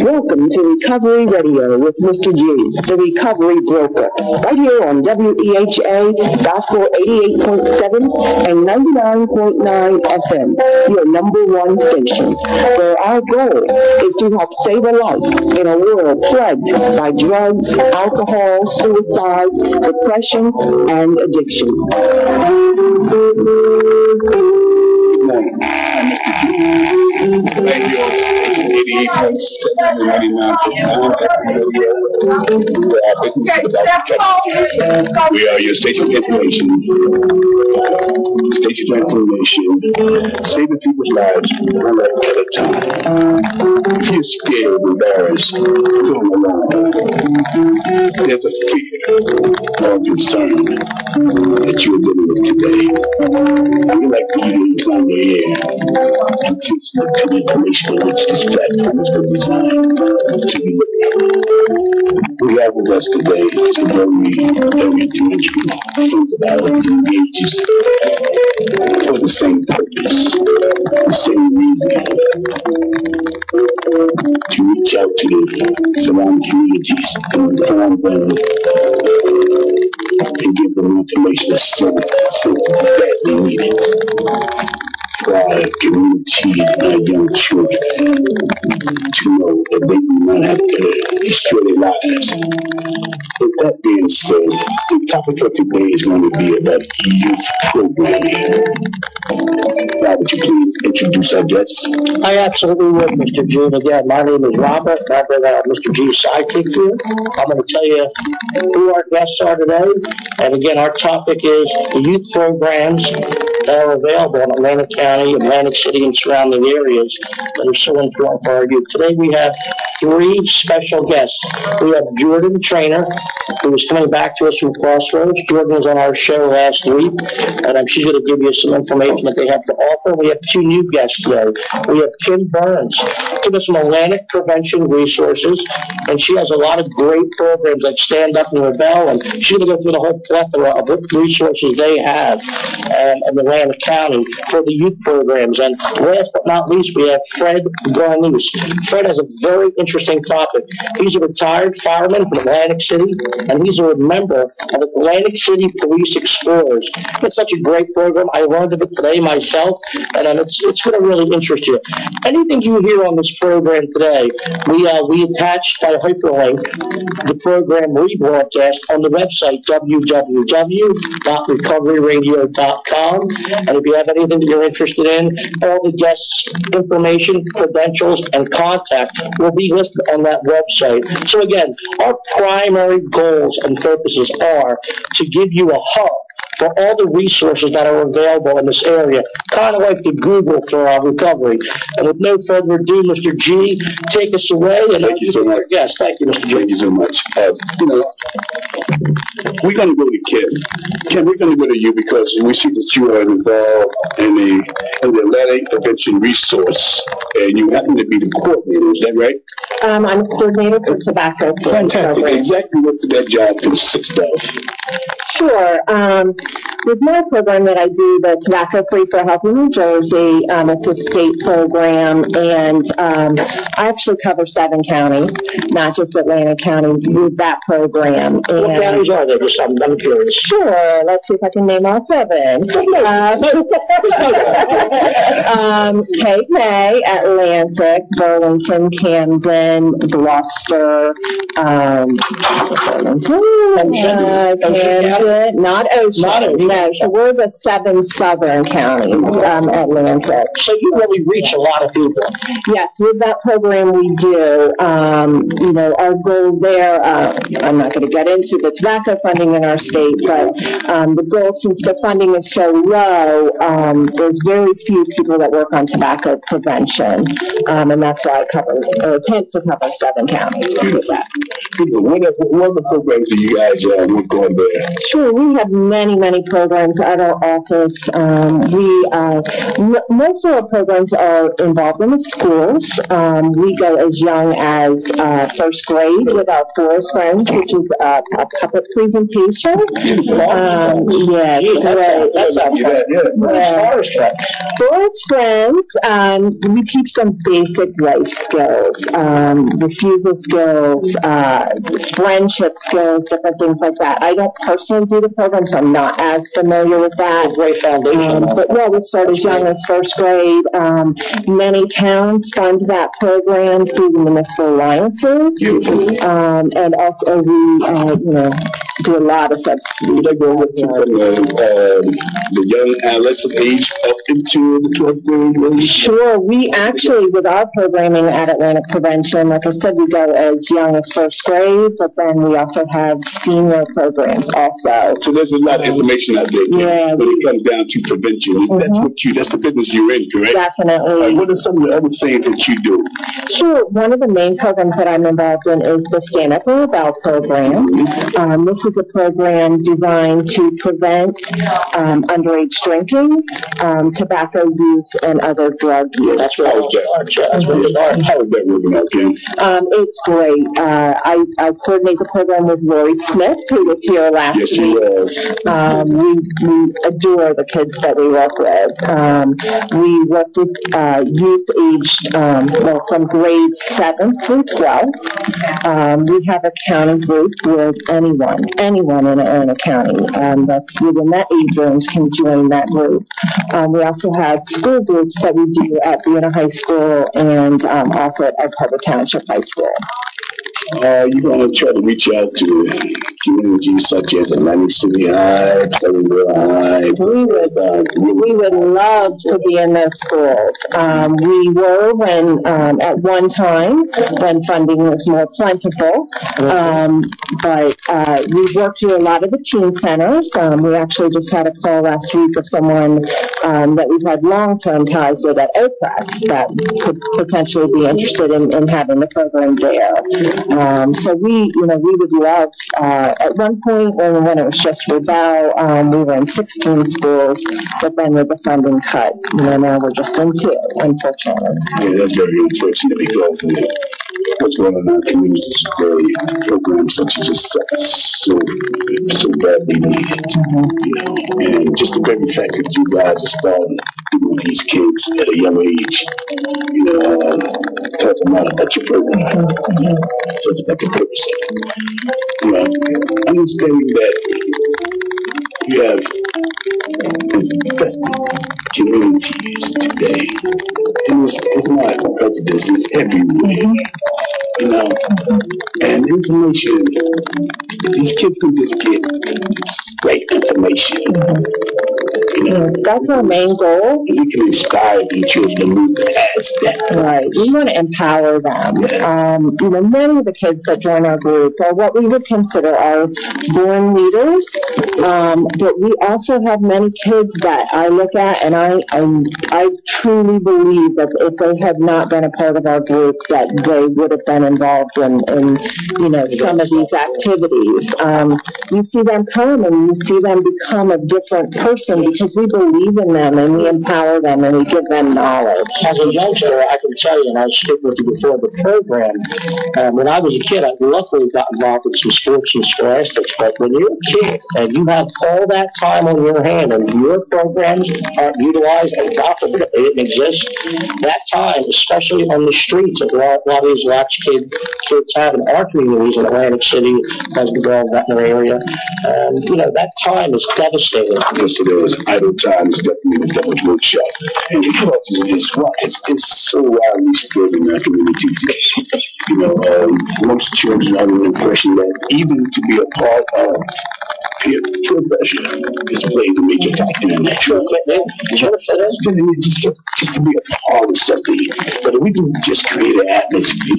Welcome to Recovery Radio with Mr. G, the Recovery Broker, right here on WEHA, Gospel 88.7 and 99.9 FM, your #1 station, where our goal is to help save a life in a world plagued by drugs, alcohol, suicide, depression, and addiction. We are your station of information. Station of information. Saving people's lives one life at a time. If you're scared, embarrassed, feeling alone, there's a fear or concern that you're dealing with today. We'd like for you to incline your ear and listen to the information which this platform has been designed to be looking at. We have with us today some very influential friends of ours and ages for the same purpose, the same reason, to reach out to the surrounding communities and inform them and give them information that's so badly needed for our community and our young children to know that they do not have to destroy their lives. With that being said, the topic of today is going to be about youth programming. Now, would you please introduce our guests? I absolutely would, Mr. G. And again, my name is Robert. I've been Mr. G's sidekick here. I'm going to tell you who our guests are today. And again, our topic is the youth programs that are available in Atlantic County, Atlantic City, and surrounding areas that are so important for our youth. Today we have 3 special guests. We have Jordan Trainer, who is coming back to us from Crossroads. Jordan was on our show last week, and she's going to give you some information that they have to offer. We have 2 new guests today. We have Kim Burns, give us some Atlantic prevention resources, and she has a lot of great programs like Stand Up and Rebel, and she's going to go through the whole plethora of resources they have in Atlantic County for the youth programs. And last but not least, we have Fred Garnice. Fred has a very interesting topic. He's a retired fireman from Atlantic City, and he's a member of Atlantic City Police Explorers. It's such a great program. I learned of it today myself, and it's going to really interest you. Anything you hear on this program today, we attached by hyperlink the program rebroadcast on the website www.recoveryradio.com. And if you have anything that you're interested in, all the guests' information, credentials, and contact will be listed on that website. So again, our primary goals and purposes are to give you a hub for all the resources that are available in this area, kind of like the Google for our recovery. And with no further ado, Mr. G, take us away. And thank you so much. Yes, thank you, Mr. G. Thank you so much. We're going to go to Kim. Kim, we're going to go to you because we see that you are involved in the Atlantic Prevention Resource, and you happen to be the coordinator. Is that right? I'm a coordinator for tobacco. Fantastic. Program. Exactly what that job consists of. Sure. With my program that I do, the Tobacco Free for Health in New Jersey, it's a state program, and I actually cover 7 counties, not just Atlantic County, with that program. What counties are they? Just I'm curious. Sure. Let's see if I can name all 7. Cape May, Atlantic, Burlington, Camden, Gloucester, Camden, not Ocean. No, so we're the 7 southern counties, Atlantic. So you really reach a lot of people. Yes, with that program we do. Our goal there, I'm not going to get into the tobacco funding in our state, but the goal, since the funding is so low, there's very few people that work on tobacco prevention, and that's why I attempt to cover 7 counties with that. What are the programs that you guys work on there? Sure, we have many programs programs at our office. Most of our programs are involved in the schools. We go as young as first grade with our Forest Friends, which is a puppet presentation. Yeah, Forest Friends, we teach them basic life skills, refusal skills, friendship skills, different things like that. I don't personally do the program, so I'm not as familiar with that. Great foundation. But yeah, we start as young as first grade. Many towns fund that program through the municipal alliances, and also we, do a lot of subsidies. They go up to the young adolescent age up into the 12th grade range? Sure. We actually, with our programming at Atlantic Prevention, like I said, we go as young as first grade, but then we also have senior programs also. So there's a lot of information out there. Yeah. When it comes down to prevention, that's the business you're in, correct? Definitely. What are some of the other things that you do? Sure. One of the main programs that I'm involved in is the Stand Up or Rebel program. This is a program designed to prevent underage drinking, tobacco use, and other drug use. That's where it starts. That's where it starts. How is that working out, Ken? It's great. I coordinate the program with Lori Smith, who was here last week. We adore the kids that we work with. We work with youth aged from grades 7 through 12. We have a county group with anyone in Atlanta County that's within that age range can join that group. We also have school groups that we do at Vienna High School and also at Egg Harbor Township High School. You're going to try to reach out to communities such as Atlantic City High, Cleveland High. We would love to be in those schools. We were at one time when funding was more plentiful, but we worked through a lot of the teen centers. We actually just had a call last week of someone that we've had long-term ties with at Oakcrest that could potentially be interested in having the program there. So we would love, at one point when it was just Rebel, we were in 16 schools, but then with the funding cut, now we're just in 2, unfortunately. Yeah, that's very unfortunate because what's going on in our communities today, programs such as this so badly needed. And just the very fact that you guys are starting with these kids at a young age, tells them a lot about your program. Tells about the purpose of it. Understanding that you have infested communities today, and it's not prejudice, it's everywhere. And information, if these kids can just get great information, that's our main goal. We can inspire these children to move past that. Right. We want to empower them. Yes. Many of the kids that join our group are what we would consider our born leaders, but we also have many kids that I look at, and I truly believe that if they had not been a part of our group, that they would have been involved in some of these activities. You see them come and you see them become a different person because we believe in them and we empower them and we give them knowledge. As a youngster, I can tell you, and I spoke with you before the program, when I was a kid, I luckily got involved in some sports and scholastics, but when you're a kid and you have all that time on your hand and your programs aren't utilized, and God forbid if they didn't exist, that time, especially on the streets that a lot of these latch kids have in our communities in Atlantic City, Pleasantville, Ventnor area, that time is devastating. Yes, it is. Idle time is definitely the devil's workshop. And because it's so widely spread in our community today. Most children are under the impression that even to be a part of peer pressure plays a major factor in that. Just to be a part of something. But if we can just create an atmosphere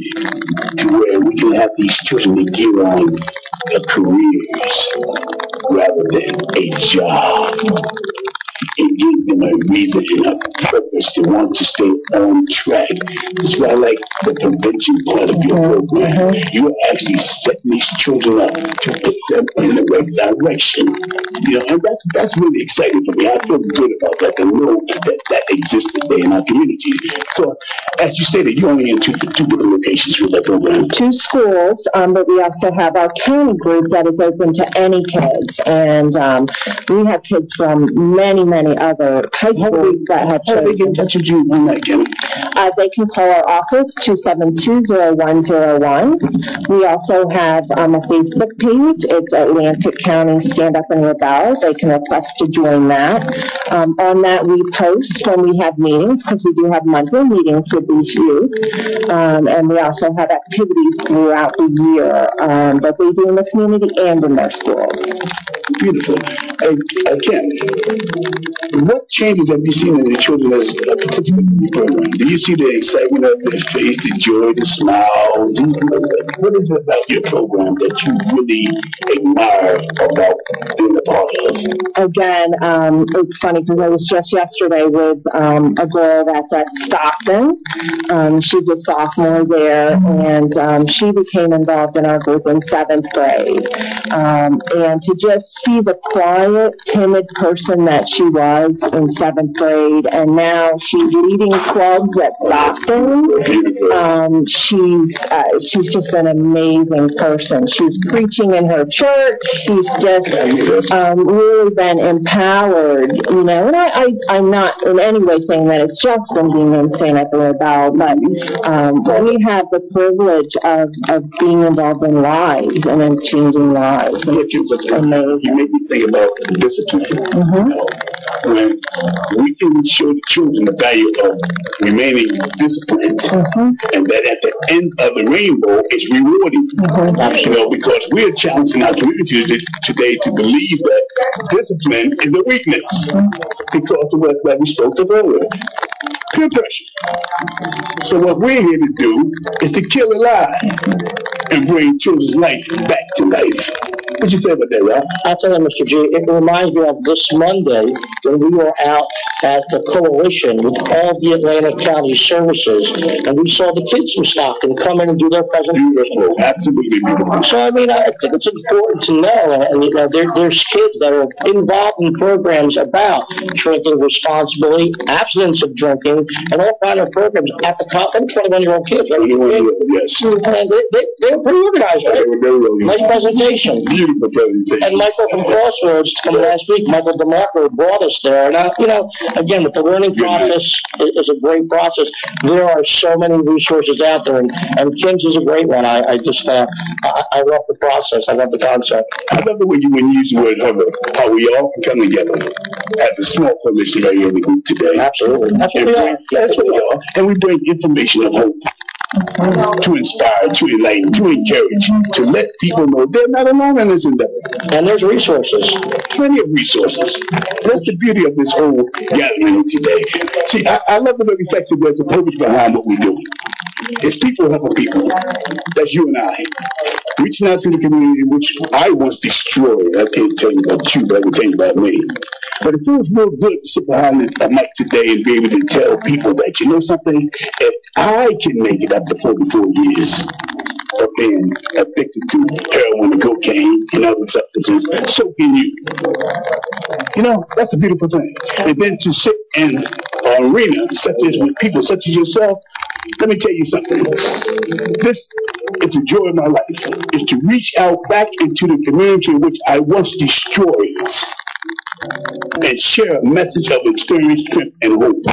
to where we can have these children to get on careers rather than a job. And gave them a reason and a purpose to want to stay on track. That's why I like the prevention part of your program. You are actually setting these children up to put them in the right direction. You know, and that's really exciting for me. I feel good about that, to know that exists today in our community. So, as you stated, you're only in two different locations with that program. 2 schools, but we also have our county group that is open to any kids. And we have kids from many, many other high schools that have chosen. How do they get in touch with you on that, Kim? They can call our office, 272-0101. We also have a Facebook page. It's Atlantic County Stand Up and Rebel. They can request to join that. On that, we post when we have meetings, because we do have monthly meetings with these youth. And we also have activities throughout the year that they do in the community and in their schools. Beautiful. Ken, what changes have you seen in the children as participating in the program? Do you see the excitement of their face, the joy, the smiles? What is it about your program that you really admire about being a part of? Again, it's funny because I was just yesterday with a girl that's at Stockton. She's a sophomore there, and she became involved in our group in 7th grade. And to just see the quiet, timid person that she was in 7th grade, and now she's leading clubs at Stockton. She's just an amazing person. She's preaching in her church. She's just really been empowered, you know. And I'm not in any way saying that it's just from being in Stand Up and Rebel, but we have the privilege of being involved in lives and in changing lives. And it's amazing. You make me think about discipline. You know, when we can show the children the value of remaining disciplined, and that at the end of the rainbow is rewarding. You know, because we're challenging our communities today to believe that discipline is a weakness because of what we spoke of earlier. Peer pressure. So what we're here to do is to kill a lie and bring children's life back to life. What you say about that, Rob? I'll tell you, Mr. G, it reminds me of this Monday when we were out at the coalition with all the Atlantic County services, and we saw the kids from Stockton come in and do their presentation. Beautiful. Absolutely beautiful. So, I mean, I think it's important to know, and you know, there's kids that are involved in programs about drinking responsibly, abstinence of drinking, and all kinds of programs at the top. And 21-year-old kids, right? 21-year-old, yes. And they were pretty organized, right? They were very organized. Nice presentation. Beautiful presentation. And Michael from Crossroads from last week, Michael DeMarco, brought us there. And, you know, again, with the learning process is a great process. There are so many resources out there, and King's is a great one. I love the process. I love the concept. I love the way you use the word hover, how we all can come together as a small coalition right here in the group today. Absolutely. That's what we are. That's what we are. And we bring information of hope to inspire, to enlighten, to encourage, to let people know they're not alone in this endeavor. And there's resources. Plenty of resources. That's the beauty of this whole gathering today. See, I love the very fact that there's a purpose behind what we do. It's people helping people. That's you and I. Reaching out to the community, which I once destroyed. I can't tell you about you, but I can tell you about me. But it feels real good to sit behind a mic today and be able to tell people that, you know something, if I can make it up to 44 years of being addicted to heroin and cocaine and other substances, so can you. You know, that's a beautiful thing. And then to sit in an arena such as with people such as yourself, let me tell you something. This is the joy of my life, is to reach out back into the community which I once destroyed and share a message of experience, strength, and hope.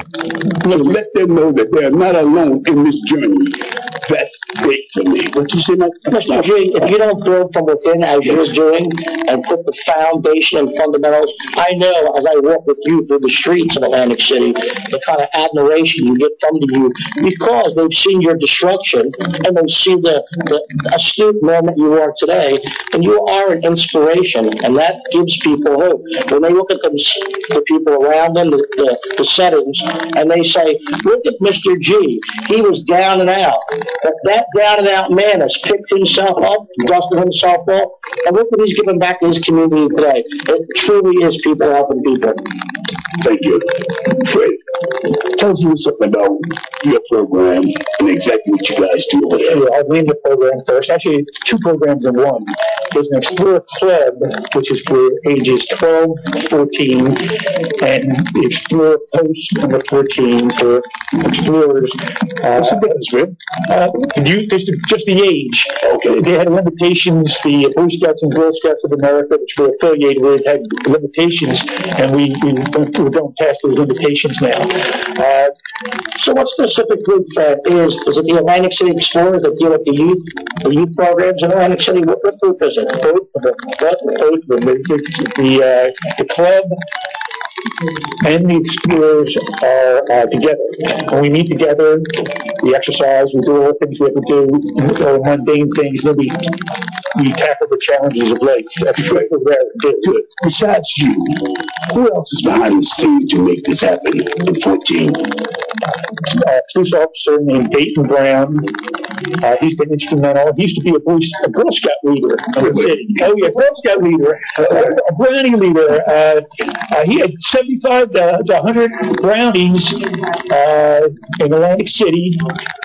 To let them know that they are not alone in this journey. That's great for me. What you say, Mike? Mr. G, if you don't build from within as you're doing and put the foundation and fundamentals, I know as I walk with you through the streets of Atlantic City, the kind of admiration you get from the youth because they've seen your destruction and they've seen the astute man that you are today, and you are an inspiration, and that gives people hope. When they look at the people around them, the settings, and they say, look at Mr. G, he was down and out. But that down and out man has picked himself up, dusted himself off, and look what he's giving back to his community today. It truly is people helping people. Thank you. Fred, tell us a little something about your program and exactly what you guys do over there. Yeah, I'll name the program first. Actually, it's two programs in one. There's an Explorer Club, which is for ages 12 to 14, and the Explorer Post number 14 for explorers. What's the difference, Fred? Just the age. Okay. They had limitations. The Boy Scouts and Girl Scouts of America, which we're affiliated with, had limitations, and we're going past those limitations now. So what specifically is it the Atlantic City Explorers that deal with the youth programs in Atlantic City? What group is it? Both of them. The club and the explorers are together. When we meet together, we exercise, we do all the things we have to do, all mundane things, then we tackle the challenges of life. That's what we're there to do. Good. Besides you, who else is behind the scenes to make this happen in 14? A police officer named Dayton Brown. He's been instrumental. He used to be a Girl Scout leader in the city. Oh yeah, Girl Scout leader, a brownie leader. He had 75 to 100 brownies in Atlantic City,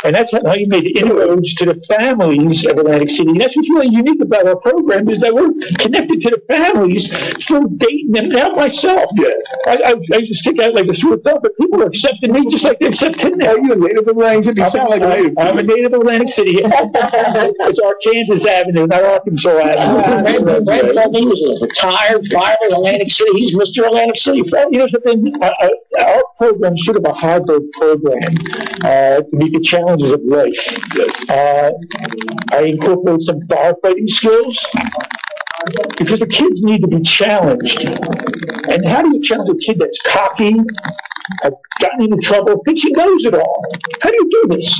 and that's how he made inroads to the families of Atlantic City. And that's what's really unique about our program, is that we're connected to the families from Dayton and now myself. Yes. I used to stick out like a sore thumb, but people are accepting me just like they accept him now. Are you a native of Atlantic City? You sound like a native. I'm a native of Atlantic City. It's Arkansas Avenue, not Arkansas Avenue. Brad told me he was a retired fireman in Atlantic City. He's Mr. Atlantic City. You know something? Our program is sort of a hybrid program to meet the challenges of life. Yes. I incorporate some firefighting skills because the kids need to be challenged. And how do you challenge a kid that's cocky, gotten into trouble, thinks he knows it all? How do you do this?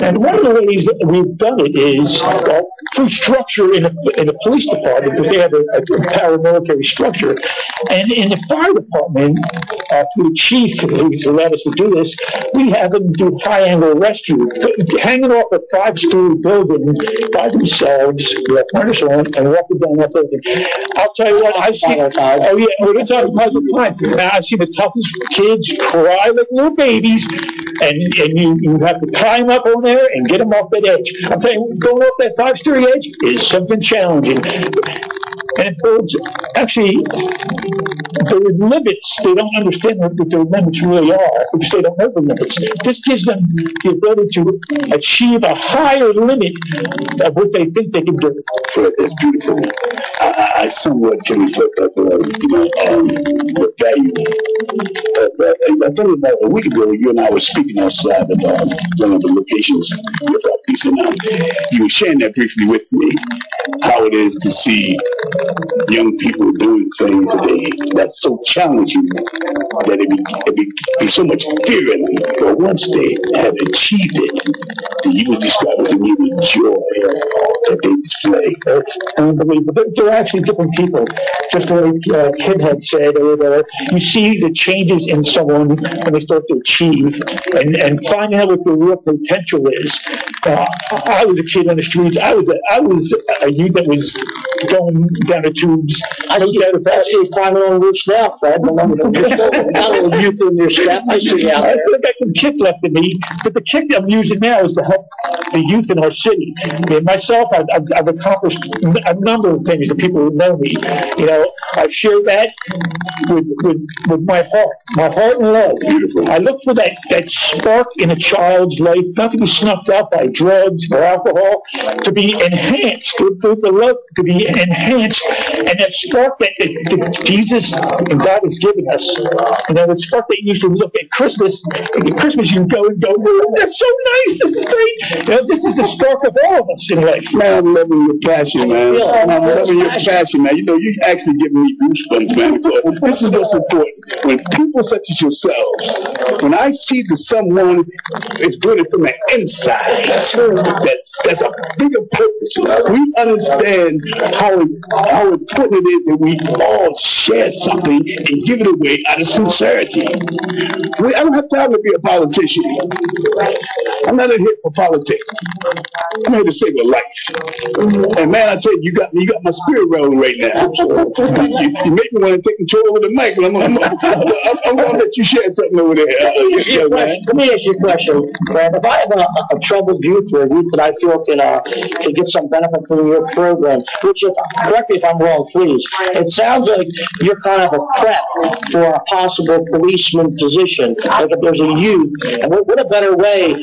And one of the ways that we've done it is through structure in a police department, because they have a paramilitary structure. And in the fire department, through the chief who's allowed us to do this, we have them do high-angle rescue, hanging off a 5-story building by themselves with a furnace on and walking down that building. I'll tell you what, I've seen. Oh yeah, we're talking about the time. Now I've seen the toughest kids cry like little babies, and you have to climb up on there and get them off that edge. I'm telling you, going off that 5-story edge is something challenging. And it builds, actually, there are limits. They don't understand what their limits really are because they don't know the limits. This gives them the ability to achieve a higher limit of what they think they can do. That's beautiful. I somewhat can reflect on the value of that. I think about a week ago, you and I were speaking outside of one of the locations with our piece, and you were sharing that briefly with me, how it is to see young people doing things today that's so challenging that it be so much fear in them. But once they have achieved it, then you would describe it to me with joy that they display. It's unbelievable. They're actually different people. Just like Kid had said earlier, you see the changes in someone when they start to achieve and finding out what their real potential is. I was a kid on the streets. I was a youth that was going down the tubes. I see you climbing on roofs now, Fred. Got a little youth in your step. I see you out there. I still got some kick left in me, but the kick I'm using now is to help the youth in our city. And myself, I've accomplished a number of things to people who know me. You know, I share that with my heart and love. I look for that spark in a child's life, not to be snuffed out by drugs or alcohol, to be enhanced, the love to be enhanced, and that spark that Jesus and God has given us. You know, the spark that you used to look at Christmas. At Christmas, you go, oh, that's so nice. This is great. You know, this is the spark of all of us in life. Man, I'm loving your passion, man. I'm loving your passion, man. You know, you're actually giving me goosebumps, man. Because this is what's important. When people such as yourselves, when I see that someone is doing it from the inside, that's a bigger purpose. We understand how important it is that we all share something and give it away out of sincerity. I don't have time to be a politician. I'm not in here for politics. I'm here to save a life. And man, I tell you, you got my spirit rolling right now. You make me want to take control over the mic, but I'm going to let you share something over there. Let me ask you a question, Fred. If I have a troubled youth or a youth that I feel can get some benefit from your program, which, correct me if I'm wrong, please, it sounds like you're kind of a prep for a possible policeman position. Like if there's a youth, and what a better way,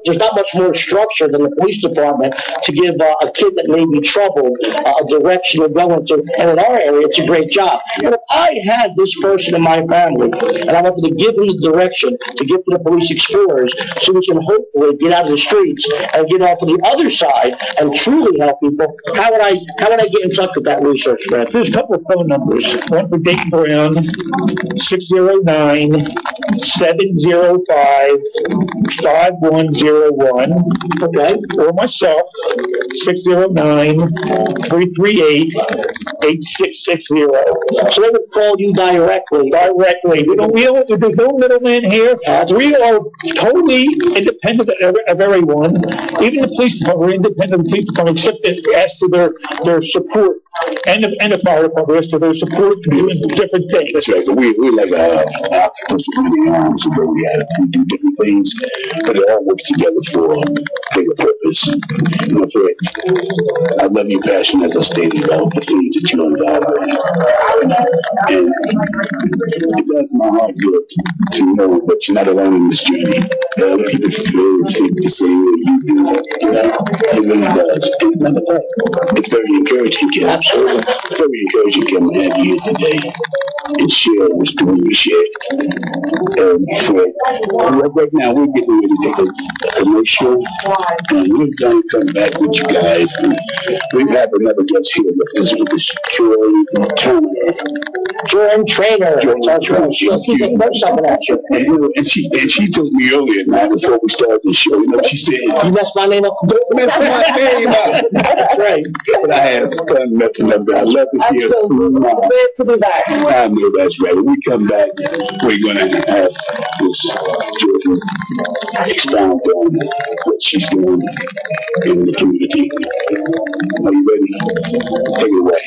there's not much more structure than the police department to give a kid that may be troubled a direction to go into. And in our area, it's a great job. But if I had this person in my family, and I wanted to give him the direction to get to the police explorers so we can hopefully get out of the streets and get off to the other side and truly help people, how would I get in touch with that research, Fred? There's a couple of phone numbers. One for Dayton Brown, 609-705-5101. Okay. Or myself, 609-338-8660. So they would call you directly. There's no middleman here. We are totally independent of everyone. Even the police department, we're independent of the police department, except as to their support. And the fire department, as to their support to doing different things. That's right. We're like octopus with the arms, where we do different things, but it all works together for a bigger purpose. And I love your passion, as I stated, about the things that you're involved in. And it does my heart good to know that you're not alone in this journey. Other people think the same way you do. It really does. It's very encouraging, Kim. Absolutely. Very encouraging, Kim, to have you here today and share what's going to share. Right now, we're getting ready to take a commercial, and we're going to come back with you guys. We have another guest here with us, which is Joy Turner. Joy Trainer. She's the first something at you. And she told me earlier, man, before we started the show, she said, "You messed my name up." Don't mess my name up. That's right. But I have fun messing up there. I love to see her smile. Glad to be back. I know that's right. When we come back, we're going to have this Jordan expound on what she's doing in the community. Are you ready? Take it away.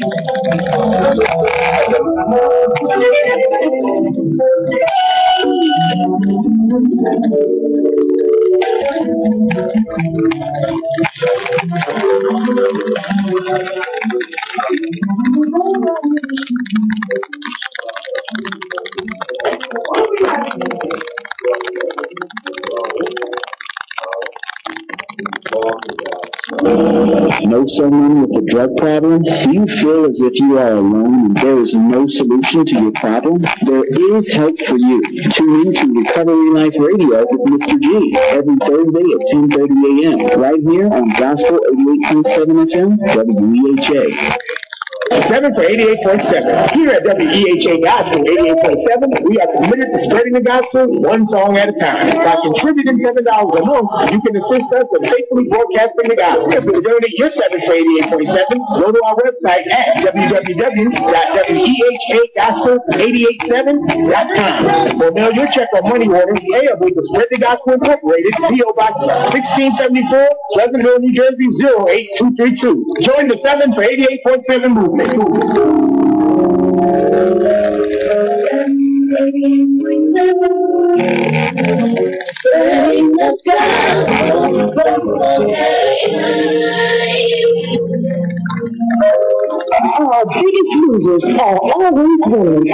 Know someone with a drug problem? Do you feel as if you are alone and there is no solution to your problem? There is help for you. Tune in to Recovery Life Radio with Mr. G every Thursday at 10:30 a.m. right here on Gospel 88.7 FM, WEHA. 7 for 88.7. Here at WEHA Gospel 88.7, we are committed to spreading the gospel one song at a time. By contributing $7 a month, you can assist us in faithfully broadcasting the gospel. To donate your 7 for 88.7, go to our website at www.wehagospel887.com. Or mail your check or money order payable to Spread the Gospel Incorporated, P.O. Box 1674, Pleasantville, New Jersey 08232. Join the 7 for 88.7 movement. Spreading the Our biggest losers are always winners.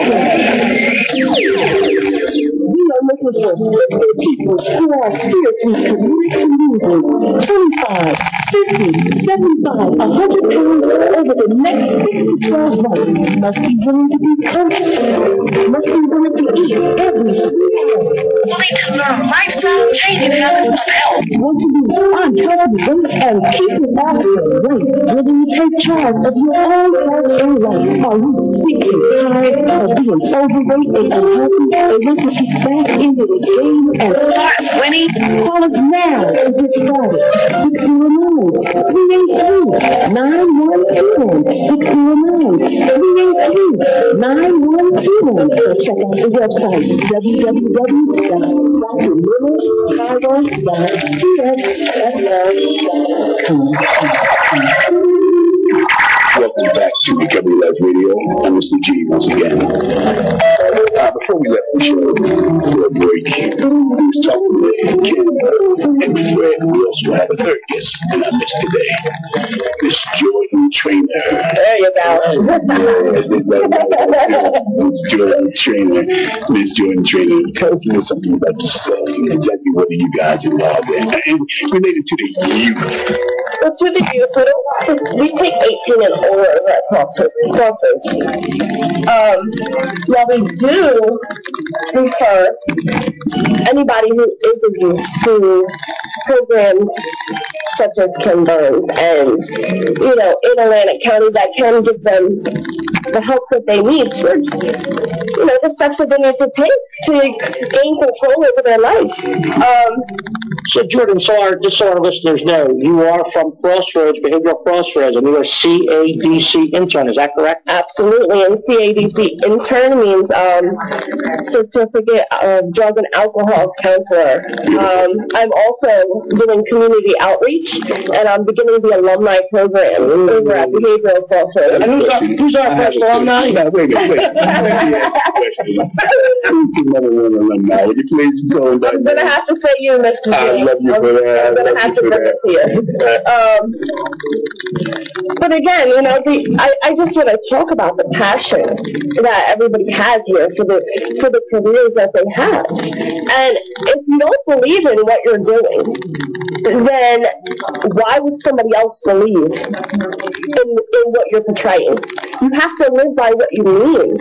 We are looking for 50 people who are seriously committed to losing 25, 50, 75, 100 pounds over the next 6 to 12 months. Must be willing to be constant. Must be willing to eat every 3 hours. willing to learn lifestyle changing habits of health. Want to lose unhealthy weight and keep it off your weight? Willing to take charge of your own health and life? Are you sick and tired of being overweight and unhealthy and want to get back into the game and start winning? Call us now to get started. 609 383-921-6109. Or check out the website, www.millerchicago.com. Welcome back to Recovery Life Radio. I'm Mr. G once again. Before we left the show for a break, we was talking with Ken and Fred. We also have a third guest in our midst today, Miss Jordan Trainer. There you go. Miss Jordan Trainer. Miss Jordan Trainer, tell us a little something about yourself. Exactly what are you guys involved in? And related to the youth. Well, to the youth, we take 18 and older at Crossroads. Now we do refer anybody who is a youth to programs such as Kim Burns and, in Atlantic County that can give them the help that they need towards, the steps that they need to take to gain control over their life. So Jordan, just so our listeners know, you are from Crossroads, Behavioral Crossroads, and you are CADC intern, is that correct? Absolutely, and CADC intern means Certificate of Drug and Alcohol Counselor. I'm also doing community outreach, and I'm beginning the alumni program over at Behavioral Crossroads. And who's our first alumni? No, wait. Let me ask a question. Another one alumni. Would you please go back? I'm going to have to say you, Mr. J. I love you for that. I'm going to have to bring it to you. But again, I just want to talk about the passion that everybody has here for the careers that they have. And if you don't believe in what you're doing, then why would somebody else believe in what you're portraying? You have to live by what you mean.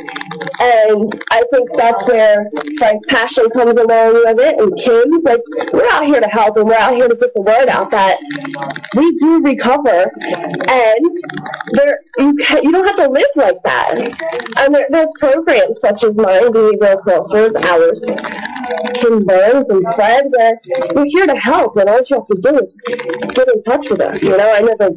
And I think that's where Frank's passion comes along with it, and Kim's. Like, we're out here to help, and we're out here to get the word out that we do recover, and you don't have to live like that. And there's programs such as mine, Behavioral Crossroads, ours, Kim Burns and Fred, where we're here to help, and all you have to do is get in touch with us. I know the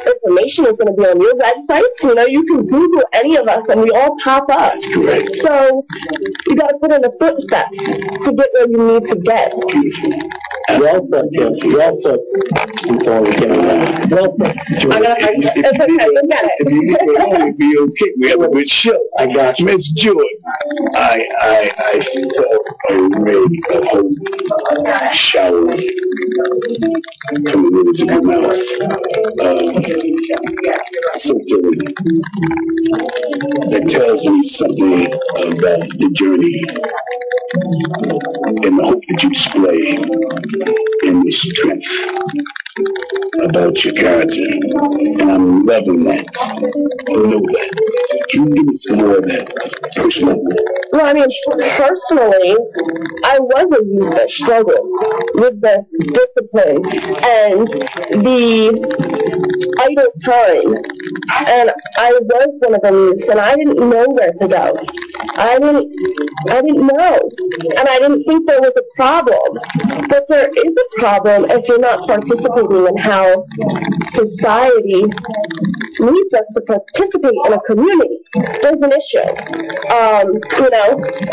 information is going to be on your website. You can Google any of us, and we all pop up. That's correct. So you got to put in the footsteps to get where you need to get. Well put, before we get on that. Well put. It's okay, look at it. If you leave it alone, it'll be okay. We have a good show. I got you. Miss Jordan, I felt a ray of hope shower coming into my mouth. So filling. That tells me something about the journey and the hope that you display and the strength about your character. And I'm loving that. I know that. Can you give me some more of that personal? Well, personally, I was a youth that struggled with the discipline and the idle time. And I was one of the youths, and I didn't know where to go. I didn't know. And I didn't think there was a problem. But there is a problem if you're not participating in how society needs us to participate in a community. There's an issue.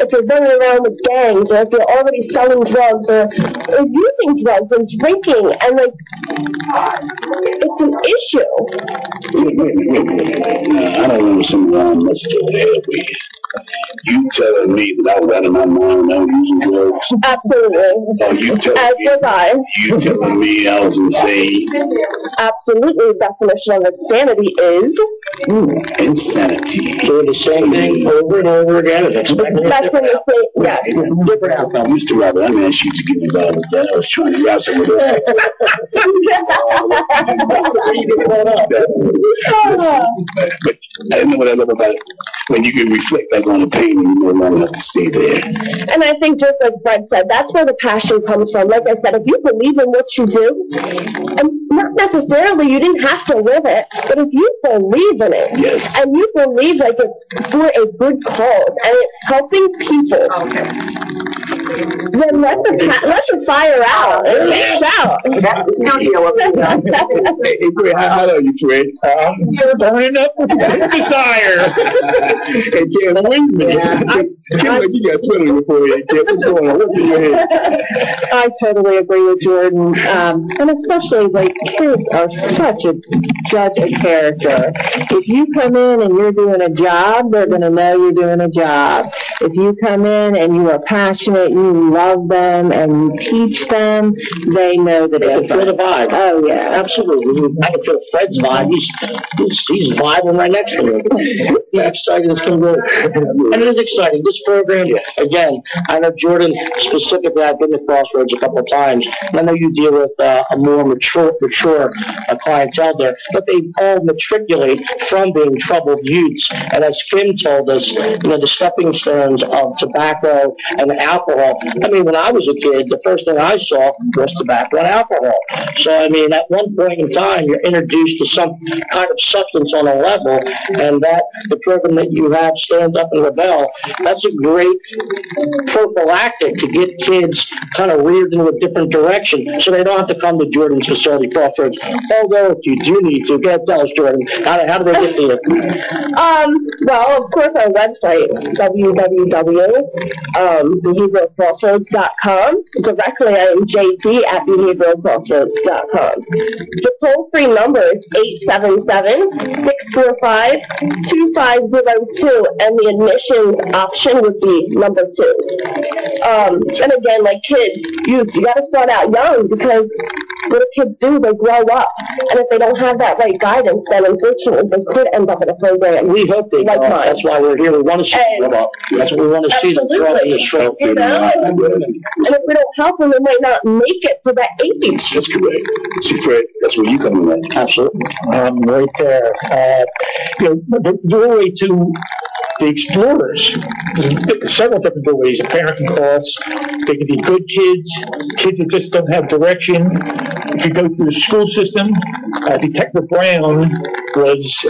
If you're running around with gangs, or if you're already selling drugs, or using drugs and drinking, and it's an issue. Wait. I don't want some wrong message over there with you. You telling me that I was out of my mind when I was using drugs? Absolutely. You telling me I was insane? Absolutely. The definition of insanity is insanity. Doing the same thing over and over again and expecting different outcome. Mr. Robert, I didn't ask you to get involved with that. I was trying to wrestle with that. But I know what I love about it. When you can reflect back on the pain and you no longer have to stay there. And I think just like Fred said, that's where the passion comes from. Like I said, if you believe in what you do, and not necessarily you didn't have to live it, but if you believe in it, yes, and you believe like it's for a good cause, and it's helping people, Then let the fire out. Shout. That's the studio up there. Hey, Fred, how old are you, Fred? You're burning up with desire. Hey, Kim, wait a minute. Kim, like you got sweat on your forehead. Kim, what's going on? What's in your head? I totally agree with Jordan. And especially, like, kids are such a judge of character. If you come in and you're doing a job, they're going to know you're doing a job. If you come in and you are passionate, you love them, and you teach them, they know the difference. Feel the vibe. Oh, yeah. Absolutely. I can feel Fred's vibe. He's vibing right next to me. He's excited as can be. And it is exciting. This program, again, I know Jordan specifically, I've been to Crossroads a couple of times, and I know you deal with a more mature clientele there, but they all matriculate from being troubled youths. And as Kim told us, the stepping stones of tobacco and alcohol. I mean, when I was a kid, the first thing I saw was tobacco and alcohol. So, I mean, at one point in time, you're introduced to some kind of substance on a level, and that the program that you have, Stand Up and Rebel, that's a great prophylactic to get kids kind of reared into a different direction so they don't have to come to Jordan's facility, Crossroads. Although, if you do need to, tell us, Jordan, how do they get to you? Well, of course, our website, www.behavioralcrossroads.com. Directly, I am JT at behavioralcrossroads.com. The toll-free number is 877-645-2502, and the admissions option would be number 2. And again, like kids, you got to start out young, because what do kids do? They grow up, and if they don't have that right guidance, then unfortunately they could end up in a program. We hope they like do. mine. That's why we're here. We want to see them grow up. That's what we want to see them grow in the show. You know? And if we don't help them, they might not make it to that age. That's correct. See, Fred, that's where you come in. Absolutely. Right there. The doorway to the explorers, there's several different doorways. A parent can cross. They can be good kids that just don't have direction. If you go through the school system, Detective Brown was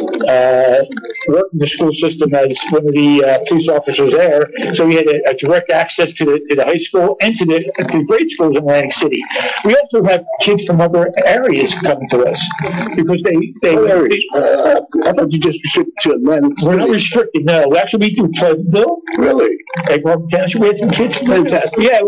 working the school system as one of the police officers there, so he had a direct access to the high school and to the grade schools in Atlantic City. We also have kids from other areas coming to us because they I thought you just restricted to Atlantic City. we're not restricted. No, actually we do Pleasantville. Really? Egg Rock Township. We had some kids. Fantastic. Yeah,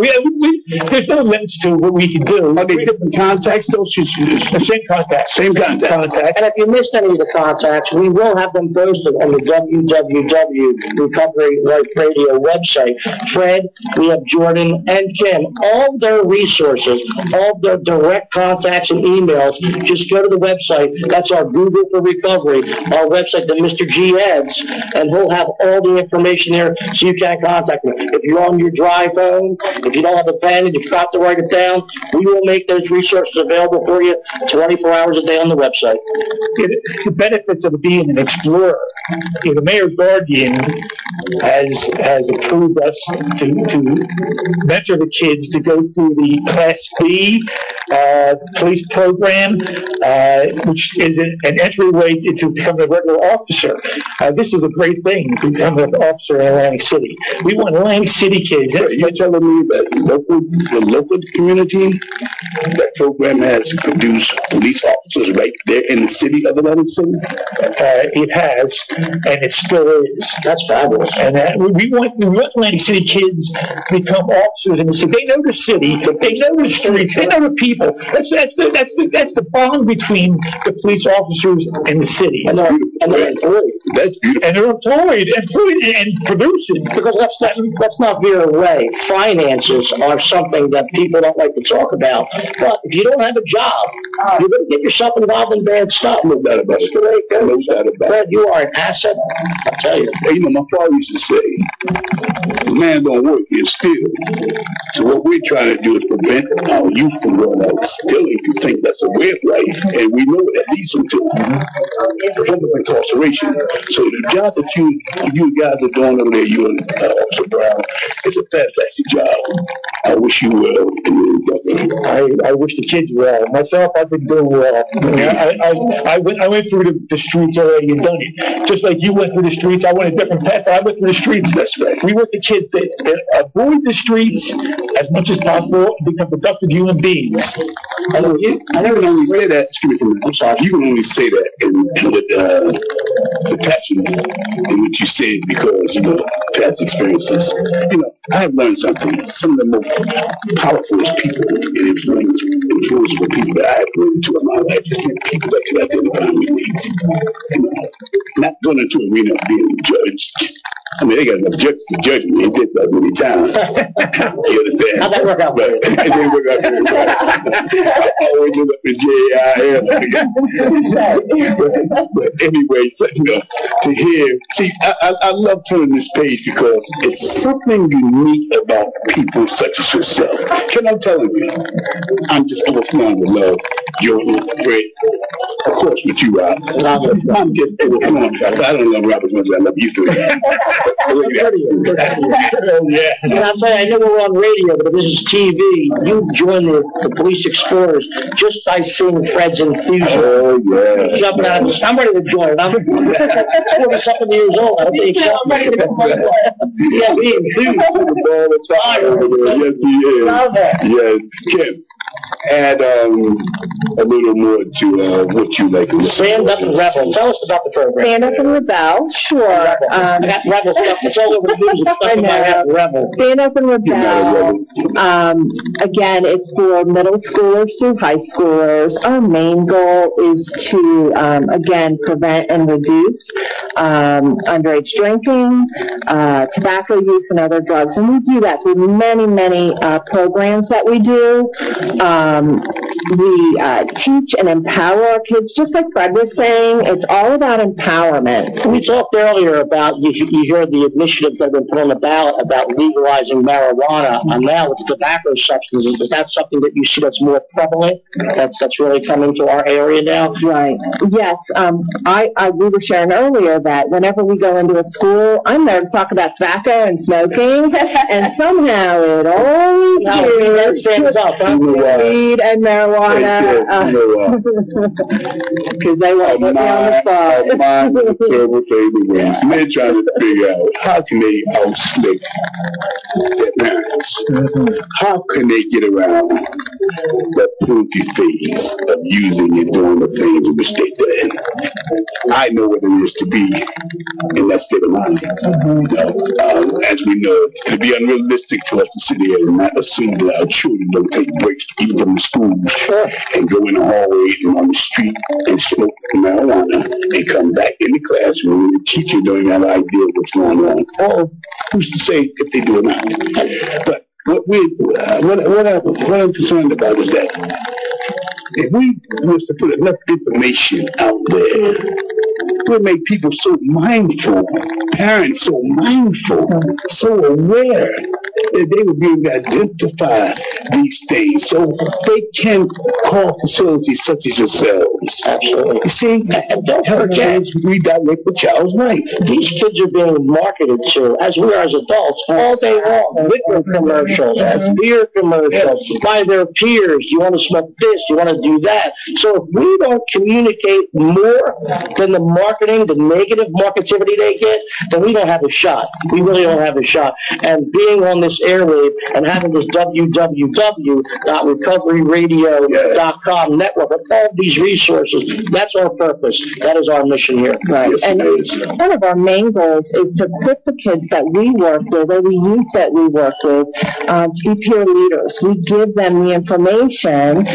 there's no limits to what we can do. Are they different contacts, though? Same contact. Same contact. And if you missed any of the contacts, we will have them posted on the www. Recovery Life Radio website. Fred, we have Jordan and Kim. All their resources, all their direct contacts and emails, just go to the website. That's our Google for Recovery, our website that Mr. G adds, and he'll have all the information there so you can contact him. If you're on your dry phone, if you don't have a pen and you forgot to write it down, we will make those resources available for you 24 hours a day on the website. The benefits of being an explorer. The Mayor Guardian has approved us to mentor the kids to go through the Class B police program, which is an entryway to become a regular officer. This is a great thing to become an officer in Atlantic City. We want Atlantic City kids. You're telling me that the local community, that program has produced police officers right there in the city of Atlantic City? It has, and it still is. That's fabulous. And we want Atlantic City kids to become officers in the city. They know the city, they know the streets, they know the people. That's the bond between the police officers and the city. And they're employed. That's beautiful. And they're employed and producing. Because let's not veer away. Finances are something that people don't like to talk about. But if you don't have a job, you're going to get yourself involved in bad stuff. No doubt about it. No doubt about it. Fred, you are an asset, I'll tell you. Hey, my father used to say, the man don't work, he'll steal. So what we're trying to do is prevent our youth from going out stealing to think that's a way of life, and we know that leads them to from incarceration. So the job that you guys are doing over there, you and Officer Brown, is a fantastic job. I wish you well. I wish the kids well. Myself, I've been doing well. I went through the streets already and done it. Just like you went through the streets, I went a different path. I went through the streets. That's right. We want the kids kids to avoid the streets as much as possible and become productive human beings. And you can only say that. Excuse me. I'm sorry. You can only say that with the passion in which you say it because past experiences. I have learned something. Some of the most powerful people and influential people that I have run into in my life is people that can identify with needs. Not going into an arena being judged. I mean, they got enough judges to judge me. They did that many times. You understand? How'd that work out? But it didn't work out very well. I always end up in jail. But anyway, so, to hear, see, I love turning this page because it's something unique about people such as yourself. Can I tell you? I'm just overflowing with love. Jordan, great. Of course, with you, Rob. I'm just overflowing. I don't love Rob as much as I love you three. Yeah. And I'll tell you, I know we're on radio, but if this is TV, you join the Police Explorers just by seeing Fred's enthusiasm. Oh, yeah. Jumping out. I'm ready to join. I'm 40-something years old. I don't think so. I'm ready to come on. Yeah, be enthused. Yes, he is. Yes. Kim, add a little more to what you like. Stand Up and Rebel. Tell us about the program. Stand Up and Rebel, sure. I got Rebel stuff. It's all over the news. It's stuff about Rebel. Stand Up and Rebel. Again, it's for middle schoolers through high schoolers. Our main goal is to, again, prevent and reduce underage drinking, tobacco use, and other drugs. And we do that through many, many programs that we do. We teach and empower our kids, just like Fred was saying. It's all about empowerment. We talked earlier about, you heard the initiative that been put on the ballot about legalizing marijuana, and now with the tobacco substances. Is that something that you see that's more prevalent, that's really coming to our area now? Right. Yes. We were sharing earlier that whenever we go into a school, I'm there to talk about tobacco and smoking, and somehow it always is weed and marijuana. Because they won't put me on the spot. A mind of a terrible thing to waste. And they're trying to figure out how can they outslick their parents? How can they get around that funky phase of using and doing the things in which they did? I know what it is to be in that state of mind. As we know, it'd be unrealistic for us to sit here and not assume that our children don't take breaks even from the schools and go in the hallways and on the street and smoke marijuana and come back in the classroom and the teacher don't have an idea what's going on. Or who's to say if they do or not? But what I'm concerned about is that if we was to put enough information out there, it would make people so mindful, parents so mindful, so aware that they would be able to identify these things so they can call facilities such as yourselves. Absolutely. You see, and don't forget, redirect the child's life. These kids are being marketed to, as we are as adults, all day long. Liquor commercials, beer commercials, by their peers. You want to smoke this, you want to do that. So if we don't communicate more than the marketing, the negative marketivity they get, then we don't have a shot. We really don't have a shot. And being on this airwave and having this www.recoveryradio.com network with all these resources, that's our purpose. That is our mission here. Right. Yes, and one of our main goals is to equip the kids that we work with, or the youth that we work with, to be peer leaders. We give them the information.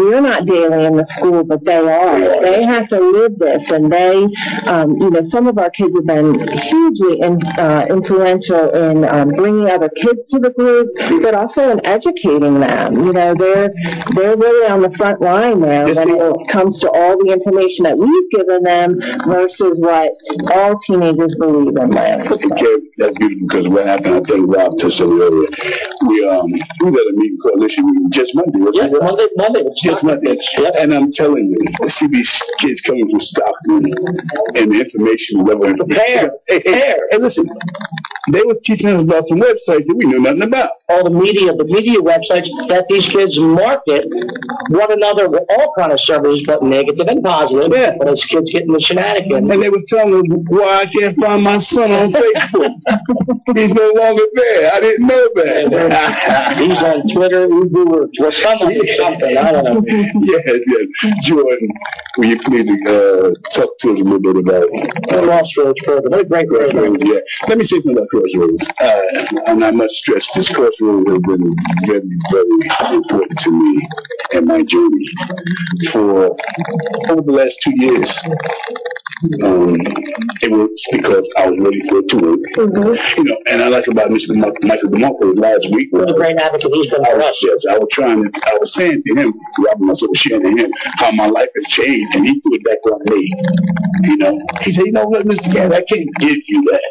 We're not daily in the school, but they are. They have to live this, and they, some of our kids have been hugely influential in bringing other kids to the group, but also in educating them. They're really on the front line now when it comes to all the information that we've given them versus what all teenagers believe in life. Okay, that's beautiful, because what happened, I think Rob touched on it earlier. We had a meeting, coalition meeting just Monday, wasn't it? Monday. Just Monday. Yep. And I'm telling you, I see these kids coming from Stockton and the information level. Prepare. Hey, listen. They was teaching us about some websites that we knew nothing about. All the media websites that these kids market one another with all kind of services, but negative and positive. Yeah. But as kids get in the shenanigans. And they was telling us why I can't find my son on Facebook. He's no longer there. I didn't know that. He's on Twitter, Uber, or something. I don't know. Yes. Jordan, will you please talk to us a little bit about Crossroads program. What a great program. Yeah. Let me say something about Crossroads. I'm not much stressed. This Crossroads has been very, very important to me and my journey for over the last 2 years. It works because I was ready for it to work. You know, and I like about Mr. Michael DeMarco last week. What a great advocate he's been for us. Yes, I was saying to him, Robert myself was sharing to him how my life has changed, and he threw it back on me. You know, he said, you know what, Mr. Gant, I can't give you that.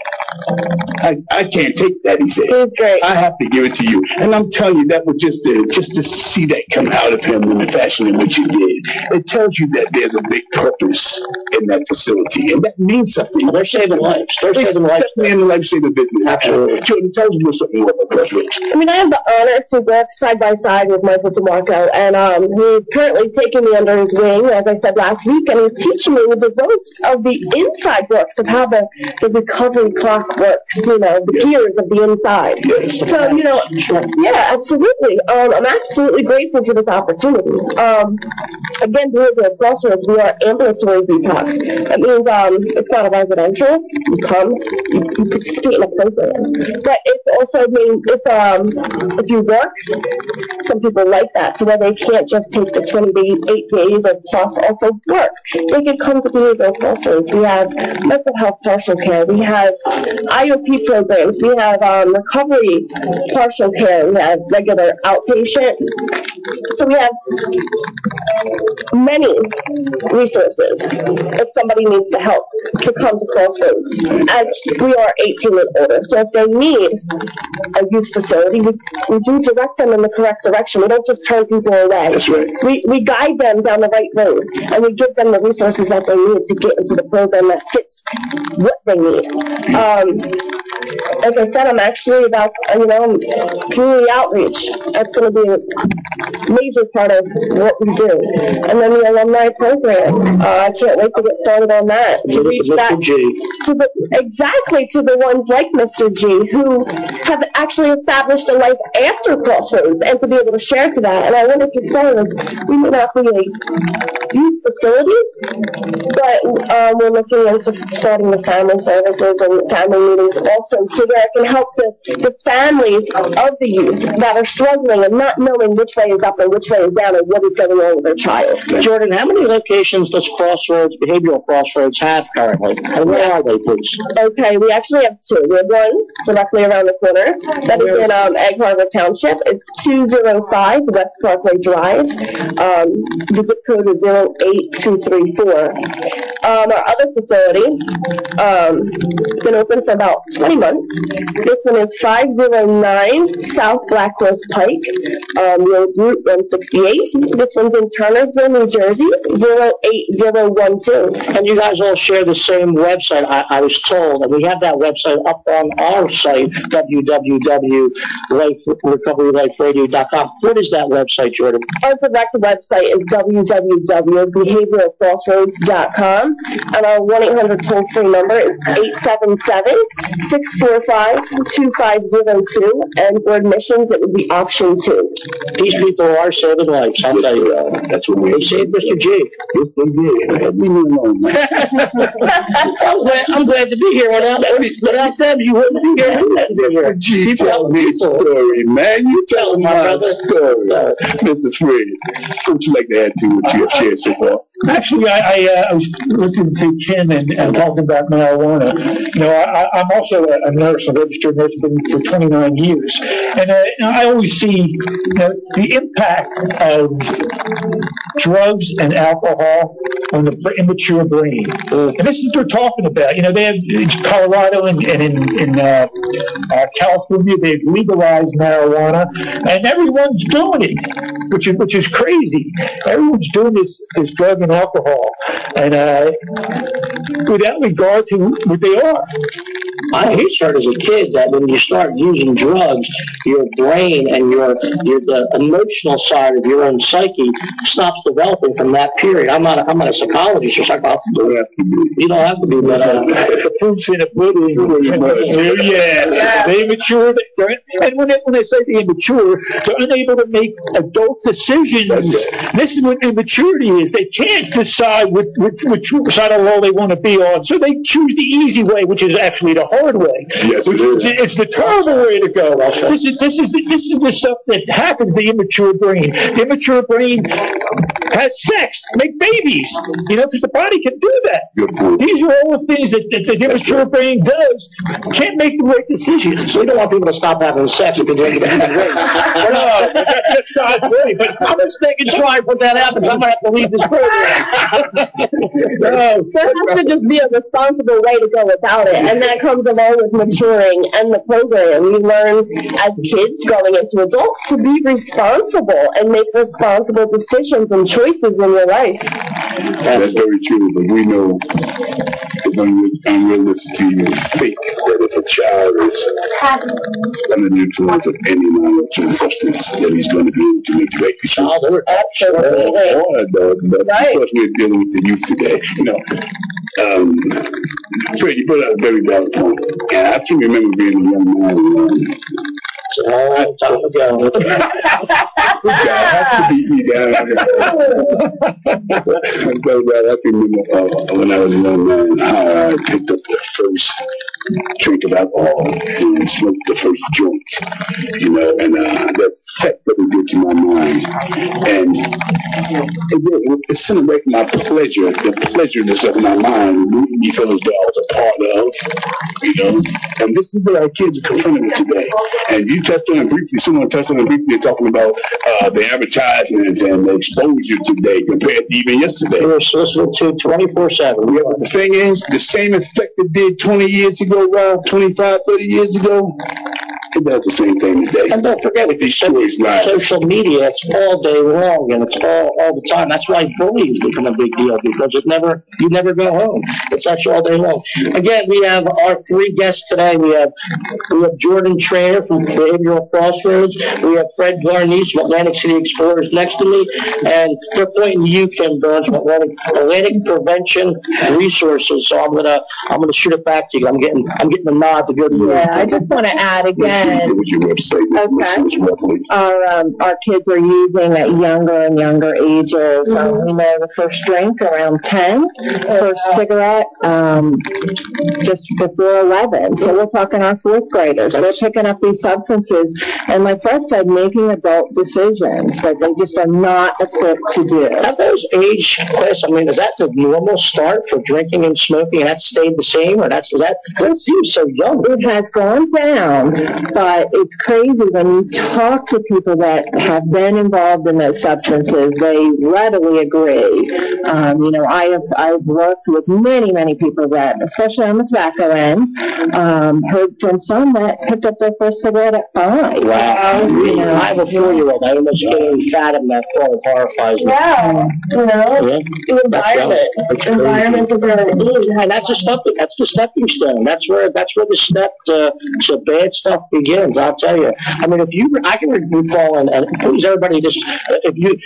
I can't take that, he said. It's great. I have to give it to you. And I'm telling you, that was just to see that come out of him in the fashion in which he did. It tells you that there's a big purpose in that facility, and that means something. They're saving lives. They're saving lives. Especially in the life-saving business. Absolutely. Jordan, tell us a little something more about Crossroads. I mean, I have the honor to work side by side with Michael DeMarco, and he's currently taking me under his wing, as I said last week, and he's teaching me the ropes of the inside works of how the recovery clock works, you know, the gears of the inside. Yes. So, you know, yeah, absolutely. I'm absolutely grateful for this opportunity. Again, here at Crossroads, we are ambulatory detox. That means it's not a residential. You come, you participate in a program. But it also means if you work, some people like that, so where they can't just take the 28 days or plus also work. They can come to behavioral Crossroads. We have mental health partial care. We have IOP programs. We have recovery partial care. We have regular outpatient. So we have many resources if somebody needs the help to come to Crossroads, as we are 18 and older. So if they need a youth facility, we do direct them in the correct direction. We don't just turn people away. That's right. We guide them down the right road, and we give them the resources that they need to get into the program that fits what they need. Like I said, I'm actually about, community outreach. That's going to be a major part of what we do. And then the alumni program. I can't wait to get started on that. To reach back to the ones like Mr. G, who have actually established a life after Crossroads, and to be able to share to that. And I wanted to say, we may not be a youth facility, but we're looking into starting the family services and family meetings also, so that it can help the families of the youth that are struggling and not knowing which way is up and which way is down and what is going on with their child. Jordan, how many locations does Crossroads, Behavioral Crossroads, have currently? And where are they, please? Okay, we actually have two. We have one directly around the corner. That is in Egg Harbor Township. It's 205 West Parkway Drive. The zip code is 08234. Our other facility, it's been open for about 20 months. This one is 509 South Black Horse Pike, Route 168. This one's in Turnersville, New Jersey, 08012. And you guys all share the same website, I was told, and we have that website up on our site, www.recoveryliferadio.com. What is that website, Jordan? Our direct website is www.behavioralcrossroads.com, and our 1-800 toll-free number is 877-645-2502, and for admissions, it would be option 2. These people are saving lives, I'll tell you. That's what we They saved Mr. G. Yes, they did. Leave me alone, man. I'm glad to be here. Without them, you wouldn't be here. Mr. G, tell me a story, man. You tell my story. Mr. Fred, what would you like to add to what you have shared so far? Actually, I was listening to Kim and talking about marijuana. I'm also a nurse, a registered nurse for 29 years. And I always see the impact of drugs and alcohol on the immature brain. And this is what they're talking about. They have in Colorado and in California, they've legalized marijuana, and everyone's doing it, which is crazy. Everyone's doing this drug and alcohol, and without regard to what they are. he's heard as a kid that when you start using drugs, your brain and the emotional side of your own psyche stops developing from that period. I'm not a psychologist or psychologist. You don't have to be, but the proof's in the pudding. Yeah. They mature, and when they say they immature, they're unable to make adult decisions. This is what immaturity is. They can't decide which side of the law they want to be on, so they choose the easy way, which is actually the hard way. Yes, it is. It's the terrible way to go. This is the stuff that happens to the immature brain. The immature brain has sex, make babies, because the body can do that. These are all the things that the immature brain does. Can't make the right decisions. We don't want people to stop having sex if they're getting great. That's not great, but I'm just making sure when that happens, I'm going to have to leave this program. There has to just be a responsible way to go about it, and that comes along with maturing and the program. You learn as kids going into adults to be responsible and make responsible decisions and choices in your life. That's very true, but we know it's unrealistic to even think that if a child is under the influence of any non-routine substance, that he's going to be able to make the right decisions. Absolutely. But because we're dealing with the youth today, Fred, you put out a very valid point, and I can remember being a young man. It's a long time ago. This guy has to beat me down. I can remember when I was a young man, how I picked up the first drink of alcohol and smoked the first joint, and the effect that it did to my mind. And it sent away from my pleasure, the pleasureness of my mind, moving me feel as though I was a part of, And this is what our kids are confronting with today. And you touched on it briefly, someone touched on it briefly, talking about the advertisements and the exposure today compared to even yesterday. We're listening to 24/7. Yeah, but the thing is, the same effect it did 20 years ago, Rob, 25, 30 years ago, it does the same thing today. And don't forget, with these social media, it's all day long, and it's all the time. That's why bullying become a big deal, because you never go home. It's actually all day long. Again, we have our three guests today. We have Jordan Trainer from Behavioral Crossroads. We have Fred Garnice from Atlantic City Explorers next to me, and they're pointing to you, Kim Burns, from Atlantic Prevention Resources. So I'm gonna shoot it back to you. I'm getting the nod to go to you. Yeah, I just want to add again. Our kids are using at younger and younger ages. We know the first drink around 10, first cigarette just before 11. So we're talking our fourth graders. They're picking up these substances, and like Fred said, making adult decisions that they just are not equipped to do. At those age class, is that the normal start for drinking and smoking, and that stayed the same, or that seems so young? It has gone down. But it's crazy when you talk to people that have been involved in those substances, they readily agree. I've worked with many people that, especially on the tobacco end, heard from some that picked up their first cigarette at 5. Wow. I have a 4-year-old. I almost getting fat in that far. It horrifies me. Yeah. The environment is very easy. And that's the stepping stone. That's where the step to bad stuff begins. I'll tell you. I can recall, and please everybody, if you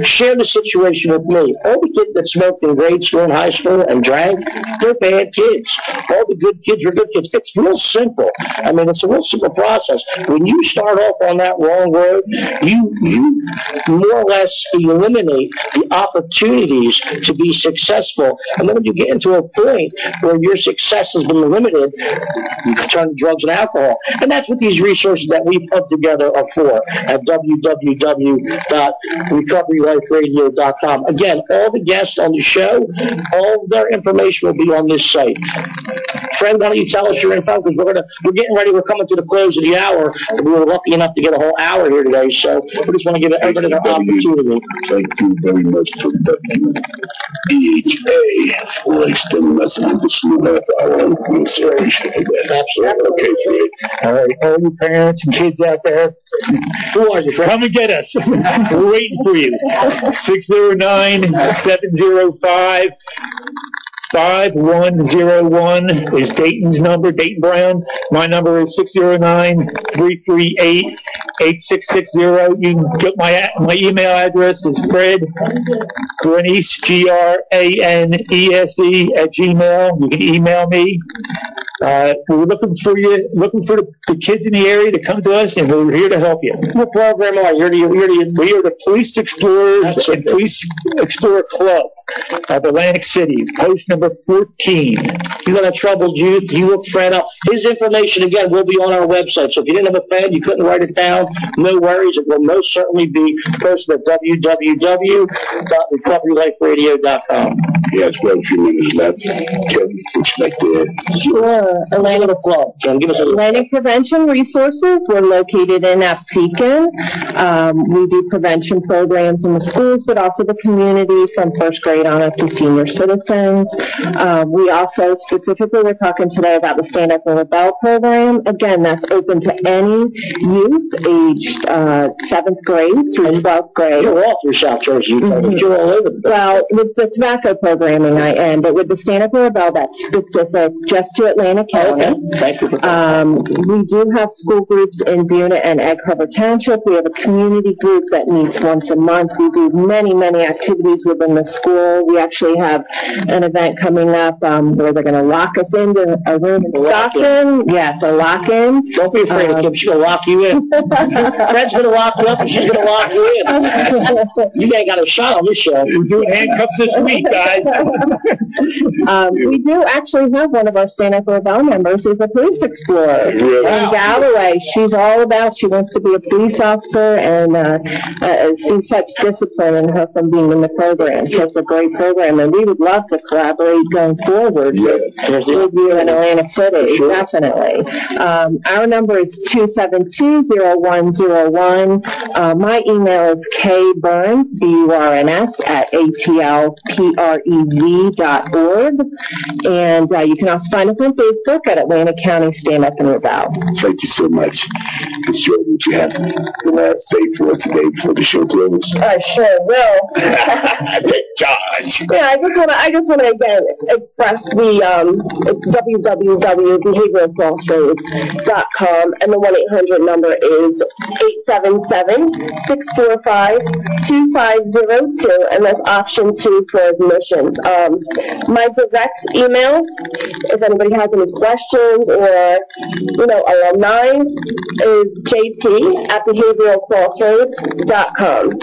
share the situation with me, all the kids that smoked in grade school and high school and drank, they're bad kids. All the good kids are good kids. It's real simple. It's a real simple process. When you start off on that wrong road, you more or less eliminate the opportunities to be successful. And then when you get into a point where your success has been limited, you turn to drugs and alcohol. And that's what these resources that we've put together are for at www.recoveryliferadio.com. Again, all the guests on the show, all of their information will be on this site. Fred, why don't you tell us your info, because we're getting ready, we're coming to the close of the hour, and we were lucky enough to get a whole hour here today, so we just want to give everybody an opportunity. Thank you very much for WEHA for extending us an additional half hour. We appreciate that. Absolutely. Okay, Fred. All right, all you parents and kids out there, who are you, Fred? come and get us. We're waiting for you. 609-705 5101 is Dayton's number, Dayton Brown. My number is 609-338-8660. You can get my email address is Fred Granese, Granese @gmail. You can email me. We're looking for the kids in the area to come to us, and we're here to help you. What program are you? We are the Police Explorers and Police Explorer Club of Atlantic City, post number 14. You got a troubled youth, you look Fred up. His information, again, will be on our website. So if you didn't have a pen, you couldn't write it down, no worries. It will most certainly be posted at www.recoveryliferadio.com. Yeah, it's well a few minutes left. Kevin, would you like to? Sure. Atlantic Club. Give us a Atlantic Prevention Resources. We're located in Absecon. We do prevention programs in the schools, but also the community from first grade on up to senior citizens. We also specifically, we're talking today about the Stand Up and Rebel program. Again, that's open to any youth aged 7th grade through 12th grade. You're all through South Jersey. You're all over. Well, with the tobacco programming, I am, but with the Stand Up and Rebel, that's specific just to Atlantic County. Okay. Thank you for We do have school groups in Buena and Egg Harbor Township. We have a community group that meets once a month. We do many, many activities within the school. We actually have an event coming up where they're going to lock us into a room in Stockton. Yes, a lock-in. Don't be afraid of Kim. She's going to lock you in. Fred's going to lock you up, and she's going to lock you in. You ain't got a shot on this show. We're doing handcuffs this week, guys. We do actually have one of our Stand Up for Rebel members is a police explorer in Galloway. She wants to be a police officer and see such discipline in her from being in the program. So it's a great program, and we would love to collaborate going forward with you in Atlantic City, definitely. Our number is 272-0101. My email is kburns, BURNS, @atlprev.org. And you can also find us on Facebook at Atlantic County Stand Up and Rebel. Thank you so much. Ms. Jordan, would you have to say for us today before the show closes? I sure will. Take charge. Yeah, I just want to again express it's www.behavioralcrossroads.com, and the 1-800 number is 877-645-2502, and that's option 2 for admissions. My direct email, if anybody has any questions or, alumni, is jt@behavioralcrossroads.com.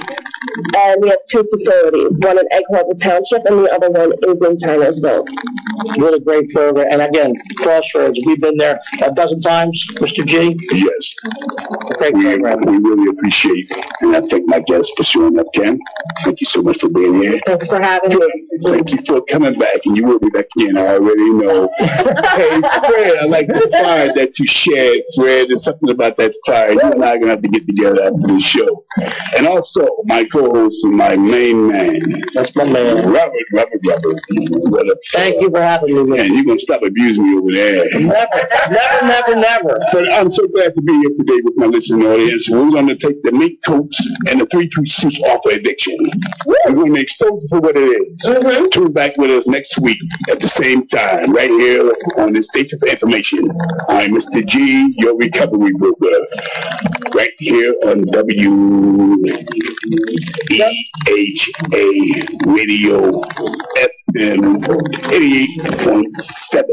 And we have 2 facilities, one in Egg Harbor Township and the other one is in Chinersville. Really great program. And again, Crossroads, we've been there a dozen times, Mr. G. Yes. Great program. We really appreciate, and I thank my guests for showing up, Ken. Thank you so much for being here. Thanks for having me. Thank you for coming back, and you will be back again. I already know. Hey, Fred, I like the fire that you shared, Fred. There's something about that fire. You and I are going to have to get together after the show. And also, my co-host and my main man. That's my man. Robert. Thank you for having me, man. And you're going to stop abusing me over there. Never. But I'm so glad to be here today with my listening audience. We're going to take the mink coats and the 336 off of addiction. We're going to expose it for what it is. Tune back with us next week at the same time, right here on this station for information. I'm Mr. G, your recovery broker, right here on WEHA Radio FM 88.7.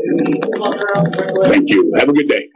Thank you. Have a good day.